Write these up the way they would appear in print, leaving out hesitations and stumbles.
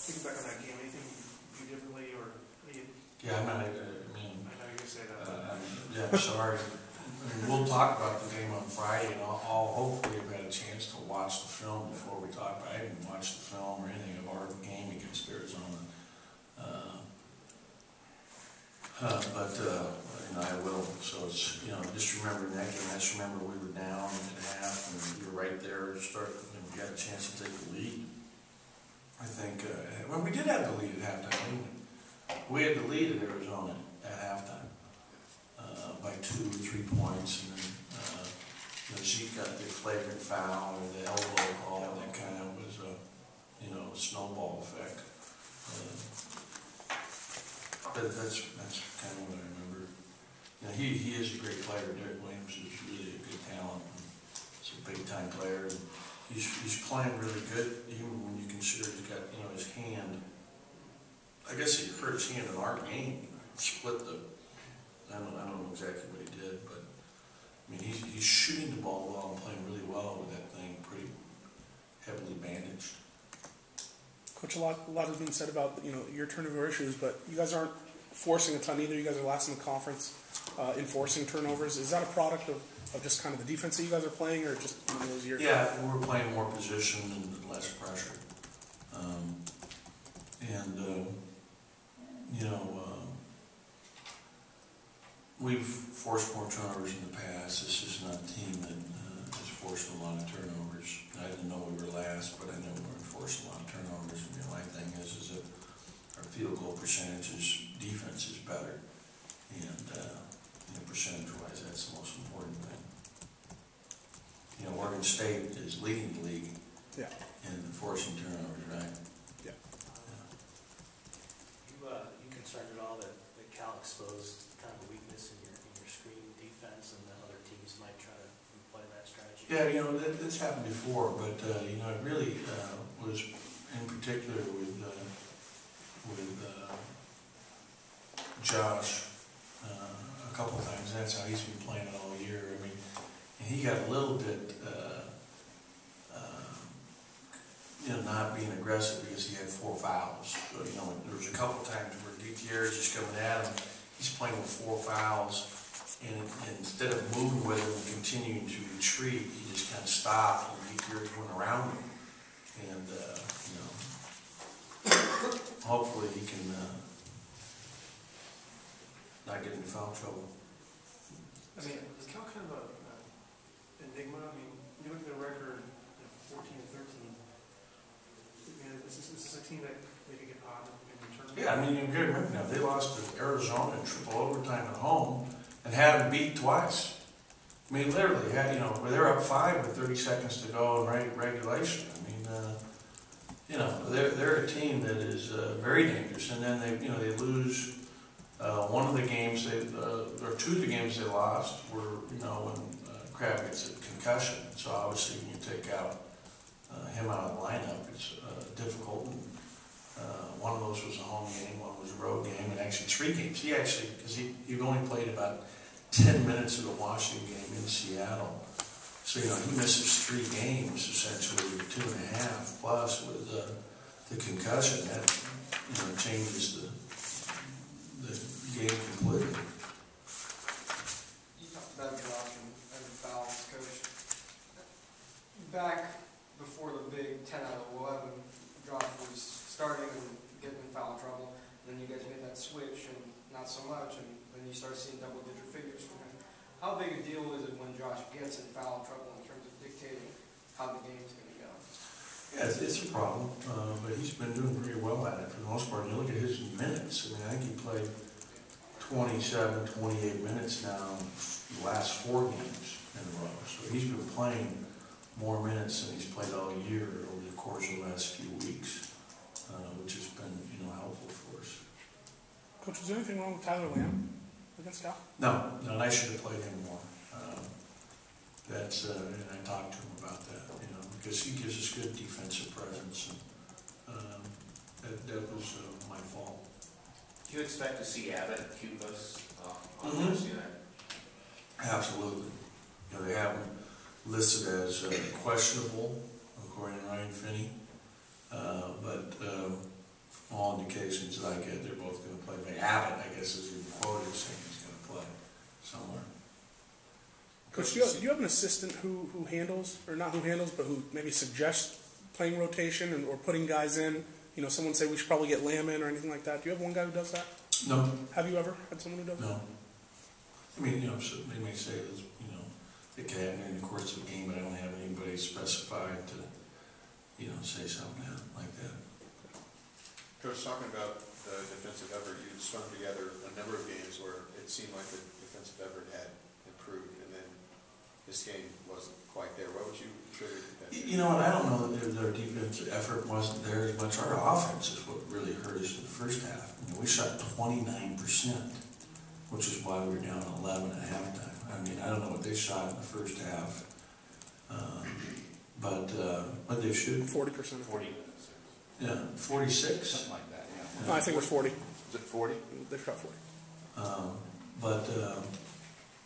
Thinking back on that game, anything you do differently or? Yeah, I know you're going to say that. yeah, I'm sorry. We'll talk about the game on Friday, and I'll hopefully have had a chance to watch the film before we talk. But I didn't watch the film or anything of our game against Arizona. I will. So it's, just remembering that game. I just remember we were down at half, and we were right there. We got a chance to take the lead. I think when we did have the lead at halftime, didn't we? We had the lead at Arizona at halftime by 2 or 3 points, and then Zeke got the flagrant foul or the elbow call. That kind of was a snowball effect. But that's kind of what I remember. He is a great player. Derek Williams is really a good talent. He's a big time player. And he's playing really good, even when you consider he's got his hand. I guess he hurt his hand in our game. Split the. I don't know exactly what he did, but I mean he's shooting the ball well and playing really well with that thing pretty heavily bandaged. Coach, a lot has been said about your turnover issues, but you guys aren't forcing a ton either. You guys are last in the conference in forcing turnovers. Is that a product of just kind of the defense that you guys are playing, or just those years? Yeah, we're playing more position and less pressure. We've forced more turnovers in the past. This is not a team that has forced a lot of turnovers. I didn't know we were last, but I know we were forcing a lot of turnovers. My thing is that our field goal percentages, defense is better, and percentage-wise, that's the most important thing. Oregon State is leading the league in forcing turnovers, right? Yeah. You concerned at all that Cal exposed kind of a weakness in your screen defense, and that other teams might try to employ that strategy? Yeah, that's happened before, but it really was in particular with Josh a couple of times. That's how he's been playing it all year. And he got a little bit not being aggressive because he had 4 fouls. So, there was a couple of times where Gutierrez is coming at him. He's playing with 4 fouls, and instead of moving with him and continuing to retreat, he just kind of stopped, and Gutierrez went around him. And hopefully he can not get into foul trouble. Is Cal kind of an enigma? You look at the record, 14 and 13. Is this a team that they could get hot in return? Yeah, you got to remember now, they lost to Arizona in triple overtime at home and had them beat twice. Literally, they're up 5 with 30 seconds to go in regulation. They're a team that is very dangerous, and then they lose one of the games or 2 of the games they lost were when Crab gets a concussion. So obviously when you take out him out of the lineup, it's difficult. And, one of those was a home game, one was a road game, and actually 3 games. Because he only played about 10 minutes of the Washington game in Seattle. So, he misses 3 games, essentially, 2.5, plus with the concussion. That, changes the game completely. You talked about Josh and the fouls, Coach. Back before the big 10 out of 11, Josh was starting and getting in foul trouble. And then you guys made that switch, and not so much, and then you start seeing double-digit figures from him. How big a deal is it when Josh gets in foul trouble in terms of dictating how the game's going to go? Yeah, it's a problem, but he's been doing pretty well at it for the most part. You look at his minutes. I think he played 27, 28 minutes now in the last 4 games in a row. So he's been playing more minutes than he's played all year over the course of the last few weeks, which has been helpful for us. Coach, was there anything wrong with Tyler Lamb against Cal? No, and I should have played him more. And I talked to him about that, because he gives us good defensive presence, and that was my fault. Do you expect to see Abbott keep us on Thursday night? Absolutely. They have him listed as questionable, according to Ryan Finney, but all indications that I get, they're both going to play. But Abbott, I guess, is even quoted saying he's going to play somewhere. Coach, do you have an assistant who handles, or not who handles, but who maybe suggests playing rotation or putting guys in? You know, someone say we should probably get Lamb in or anything like that. Do you have one guy who does that? No. Have you ever had someone who does that? No. I mean, you know, so they may say that, you know, it can happen in the course of a game, but I don't have anybody specified to, you know, say something like that. Coach, talking about the defensive effort, you strung together a number of games where it seemed like the defensive effort had improved, and then this game wasn't quite there. What would you attribute that to? You know what, I don't know that their defensive effort wasn't there as much. Our offense is what really hurt us in the first half. I mean, we shot 29%, which is why we were down 11 at halftime. I mean, I don't know what they shot in the first half, but what they shoot? 40%. 40. Yeah, 46? Something like that, yeah. No, I think it was 40. Is it 40? They shot 40.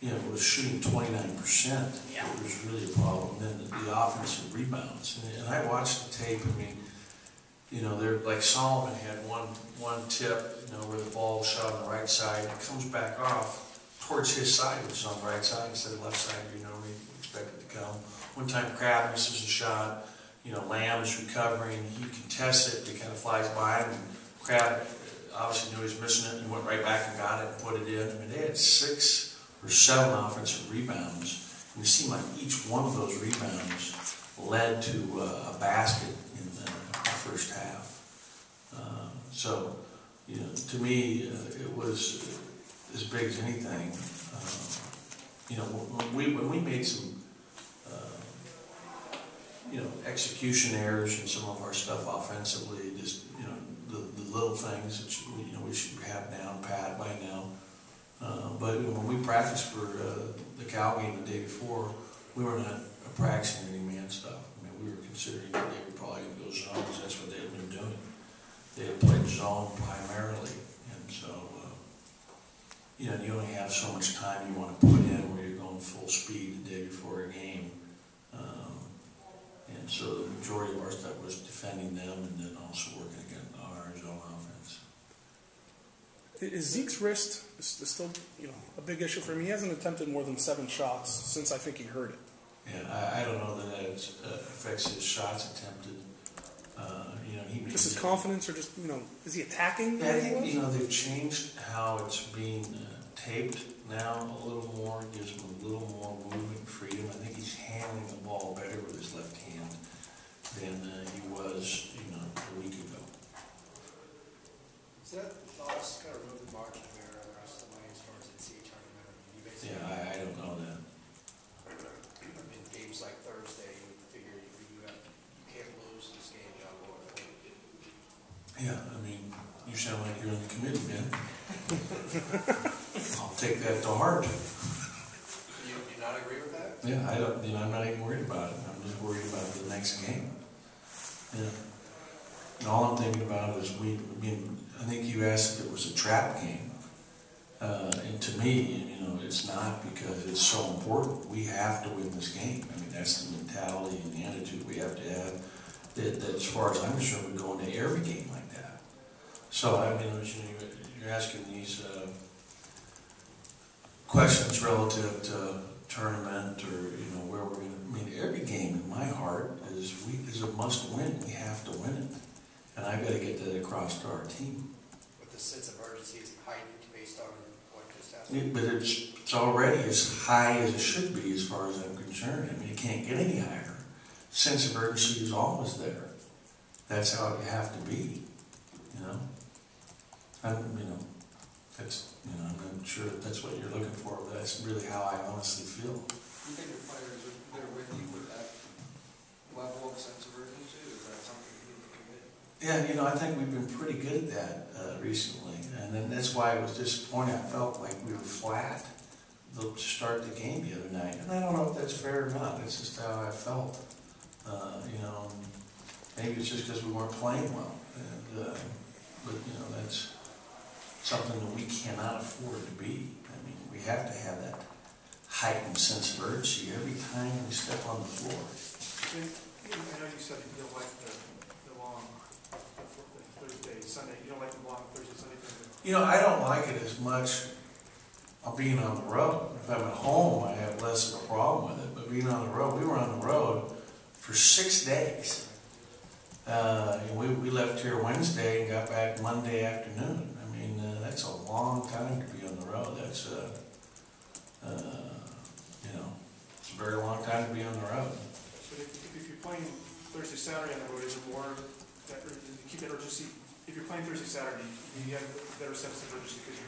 You know, it was shooting 29%. Yeah. It was really a problem. Then the offensive rebounds. And I watched the tape. I mean, you know, they're like Solomon had one tip, you know, where the ball was shot on the right side. It comes back off towards his side, which is on the right side instead of left side. You know, we expect it to come. One time, Crab misses a shot. You know, Lamb is recovering. He contests it. He kind of flies by him. And Crab obviously knew he was missing it and went right back and got it and put it in. I mean, they had 6 or 7 offensive rebounds. And it seemed like each one of those rebounds led to a basket in the first half. So, you know, to me, it was as big as anything. You know, when we made some, you know, execution errors in some of our stuff offensively, just, you know, the little things that you know, we should have down pat by now. But when we practiced for the Cal game the day before, we were not practicing any man stuff. I mean, we were considering that they were probably going to go zone because that's what they had been doing. They had played zone primarily, and so you know, you only have so much time you want to put in where you're going full speed the day before a game. And so the majority of our stuff was defending them and then also working against our zone offense. Is Zeke's wrist still, you know, a big issue for him? He hasn't attempted more than 7 shots since I think he hurt it. Yeah, I don't know that affects his shots attempted. You know, he Just his confidence, or just, you know, is he attacking? Yeah, I think, you know, they've changed how it's being taped now a little more. It gives him a little more movement freedom. I think he's handling the ball better with his left hand than he was, you know, a week ago. Is that loss kind of ruined the margin of error the rest of the way as far as the NCAA tournament? I mean, you basically, Yeah, I don't know that. I mean, games like Thursday, you figure you can't lose this game without going forward. Yeah, I mean, you sound like you're on the committee, man. I'll take that to heart. You do not agree with that? Yeah, I don't. You know, I'm not even worried about it. I'm just worried about the next game. Yeah. And all I'm thinking about is I mean, I think you asked if it was a trap game, and to me, you know, it's not, because it's so important. We have to win this game. I mean, that's the mentality and the attitude we have to have. That as far as I'm concerned, we go into every game like that. So I mean, you're asking these questions relative to tournament, or you know, where we're going to. I mean, every game in my heart is a must-win. We have to win it, and I've got to get that across to our team. But the sense of urgency is heightened based on what just happened. But it's already as high as it should be, as far as I'm concerned. I mean, it can't get any higher. Sense of urgency is always there. That's how you have to be, you know. You know, that's, you know, I'm sure that's what you're looking for, but that's really how I honestly feel. You think your players are there with you with that level of sense of urgency? Is that something you need to commit? Yeah, you know, I think we've been pretty good at that recently, and then that's why I was disappointed. I felt like we were flat to start the game the other night, and I don't know if that's fair or not. That's just how I felt. You know, maybe it's just because we weren't playing well, but you know, that's something that we cannot afford to be. I mean, we have to have that heightened sense of urgency every time we step on the floor. I know you said you don't like the long Thursdays Sunday, you don't like the long Thursday, Sunday thing? You know, I don't like it as much of being on the road. If I'm at home, I have less of a problem with it, but being on the road, we were on the road for 6 days. We left here Wednesday and got back Monday afternoon. I mean, that's a long time to be on the road. That's, it's a very long time to be on the road. But if you're playing Thursday, Saturday on the road, is it more, that, or do you keep that urgency? If you're playing Thursday, Saturday, do you have a better sense of urgency because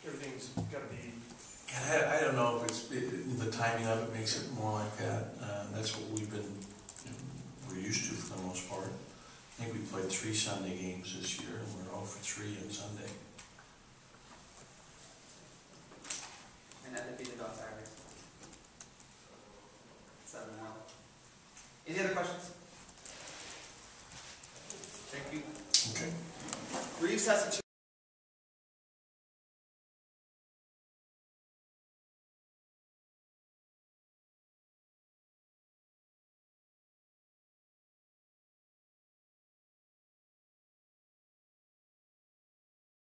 everything's got to be... I don't know if it's the timing of it makes it more like that. That's what we're used to for the most part. I think we played 3 Sunday games this year, and we're 0 for 3 on Sunday. And that would be the Dog Tigers. 7-0. Any other questions? Thank you. Okay. Recess at 2.